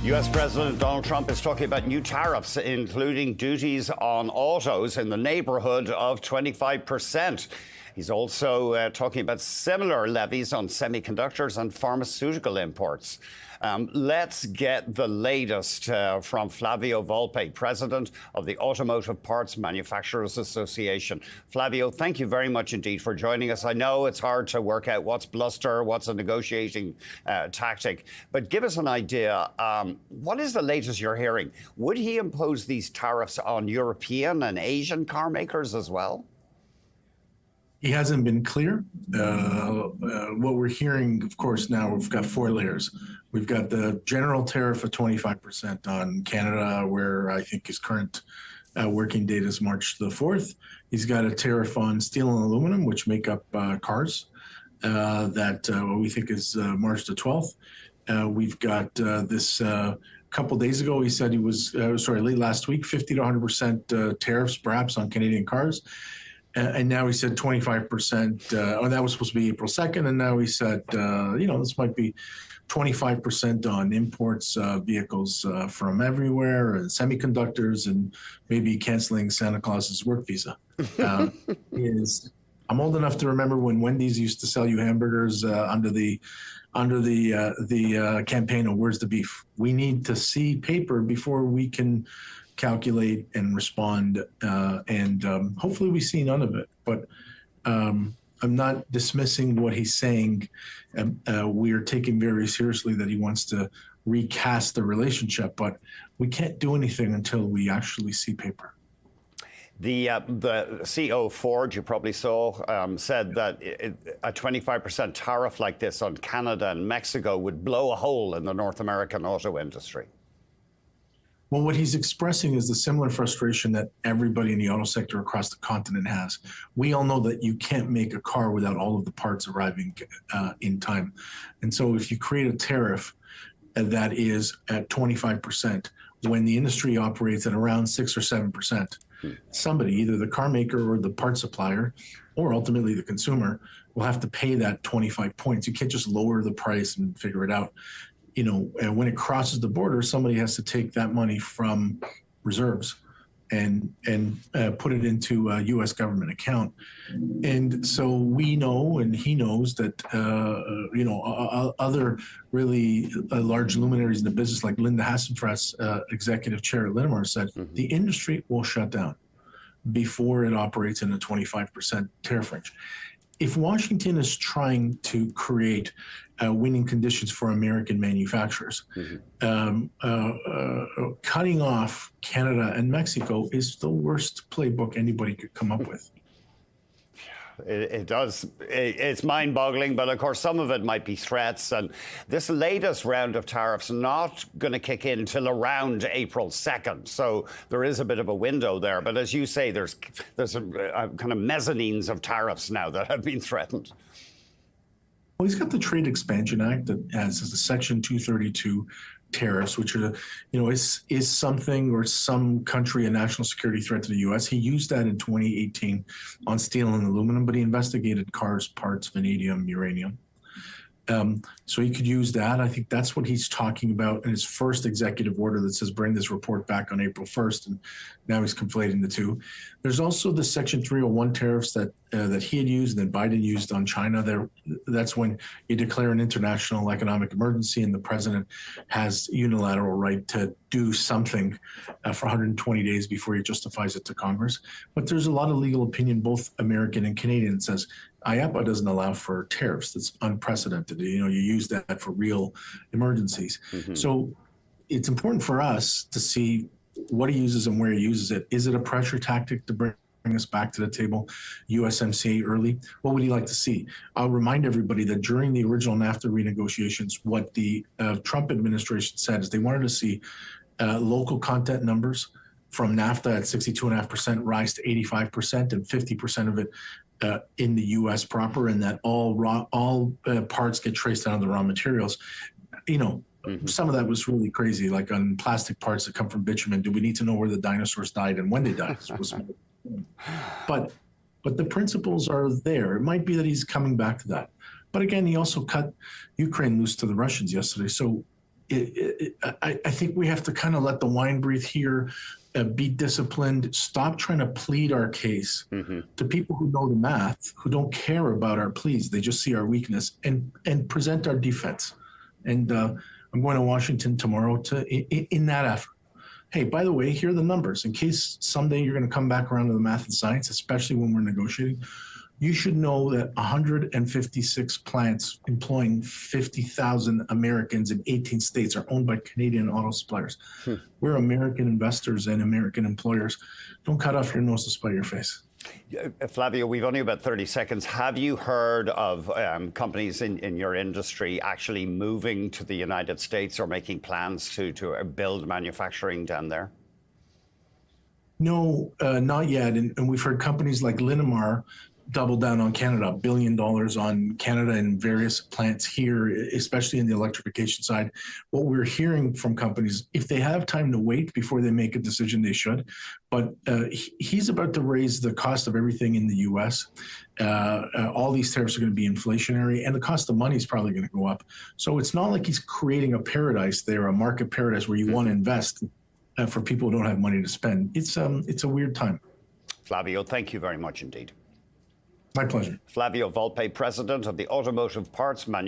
U.S. President Donald Trump is talking about new tariffs, including duties on autos in the neighborhood of 25%. He's also talking about similar levies on semiconductors and pharmaceutical imports. Let's get the latest from Flavio Volpe, president of the Automotive Parts Manufacturers Association. Flavio, thank you very much indeed for joining us. I know it's hard to work out what's bluster, what's a negotiating tactic, but give us an idea. What is the latest you're hearing? Would he impose these tariffs on European and Asian car makers as well? He hasn't been clear. What we're hearing, of course, now we've got four layers. We've got the general tariff of 25% on Canada, where I think his current working date is March the 4th. He's got a tariff on steel and aluminum, which make up cars, that we think is March the 12th. We've got this couple days ago, he said he was, late last week, 50 to 100% tariffs perhaps on Canadian cars. And now he said 25%, or that was supposed to be April 2nd. And now he said, this might be 25% on imports, vehicles from everywhere, and semiconductors, and maybe canceling Santa Claus's work visa. I'm old enough to remember when Wendy's used to sell you hamburgers under the campaign of "Where's the beef?" We need to see paper before we can calculate and respond, and hopefully we see none of it. But I'm not dismissing what he's saying. We are taking very seriously that he wants to recast the relationship, but we can't do anything until we actually see paper. The CEO Ford, you probably saw, said that a 25% tariff like this on Canada and Mexico would blow a hole in the North American auto industry. Well, what he's expressing is the similar frustration that everybody in the auto sector across the continent has. We all know that you can't make a car without all of the parts arriving in time. And so if you create a tariff that is at 25%, when the industry operates at around 6 or 7%, somebody, either the car maker or the part supplier, or ultimately the consumer, will have to pay that 25 points. You can't just lower the price and figure it out. And when it crosses the border, somebody has to take that money from reserves and put it into a U.S. government account. And so we know, and he knows that, other really large luminaries in the business, like Linda Hasselfratz, executive chair at Linamar, said the industry will shut down before it operates in a 25% tariff range. If Washington is trying to create winning conditions for American manufacturers, cutting off Canada and Mexico is the worst playbook anybody could come up with. It does. It's mind-boggling, but of course some of it might be threats. And this latest round of tariffs not going to kick in till around April 2nd. So there is a bit of a window there. But as you say, there's a kind of mezzanines of tariffs now that have been threatened. Well, he's got the Trade Expansion Act that has the Section 232 tariffs, which are, is something or some country a national security threat to the U.S. He used that in 2018 on steel and aluminum, but he investigated cars, parts, vanadium, uranium. So he could use that. I think that's what he's talking about in his first executive order that says bring this report back on April 1st, and now he's conflating the two. There's also the Section 301 tariffs that he had used and that Biden used on China. That's when you declare an international economic emergency and the president has unilateral right to do something for 120 days before he justifies it to Congress. But there's a lot of legal opinion, both American and Canadian, that says IAPA doesn't allow for tariffs. That's unprecedented. You use that for real emergencies. So it's important for us to see what he uses and where he uses it. Is it a pressure tactic to bring us back to the table, USMCA early? What would he like to see? I'll remind everybody that during the original NAFTA renegotiations, what the Trump administration said is they wanted to see local content numbers from NAFTA at 62.5% rise to 85%, and 50% of it in the U.S. proper, and that all parts get traced down to the raw materials. Some of that was really crazy, like on plastic parts that come from bitumen. Do we need to know where the dinosaurs died and when they died? But the principles are there. It might be that he's coming back to that. But again, he also cut Ukraine loose to the Russians yesterday. So I think we have to kind of let the wine breathe here, be disciplined, stop trying to plead our case to people who know the math, who don't care about our pleas. They just see our weakness and present our defense. And I'm going to Washington tomorrow in that effort. Hey, by the way, here are the numbers. In case someday you're going to come back around to the math and science, especially when we're negotiating, you should know that 156 plants employing 50,000 Americans in 18 states are owned by Canadian auto suppliers. We're American investors and American employers. Don't cut off your nose to spite your face. Flavio, we've only about 30 seconds. Have you heard of companies in your industry actually moving to the United States or making plans to build manufacturing down there? No, not yet. And we've heard companies like Linamar double down on Canada, $1 billion on Canada and various plants here, especially in the electrification side. What we're hearing from companies, if they have time to wait before they make a decision, they should. But he's about to raise the cost of everything in the U.S. All these tariffs are going to be inflationary, and the cost of money is probably going to go up. So it's not like he's creating a paradise there, a market paradise where you want to invest for people who don't have money to spend. It's a weird time. Flavio, thank you very much indeed. My pleasure. Flavio Volpe, president of the Automotive Parts Manufacturing